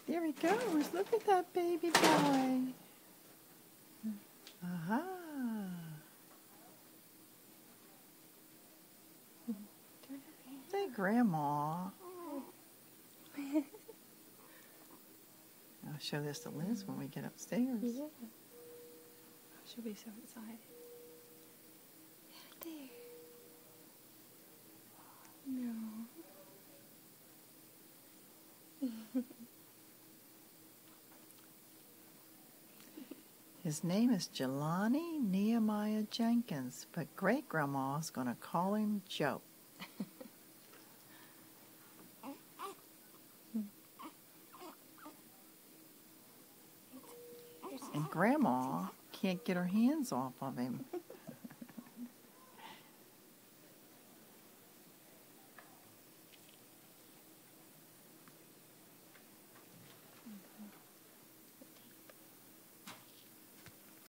There he goes. Look at that baby boy. Aha. Say, Grandma. I'll show this to Liz when we get upstairs. Yeah. She'll be so excited. Right there. No. His name is Jelani Nehemiah Jenkins, but Great-Grandma's going to call him Joe. And Grandma can't get her hands off of him.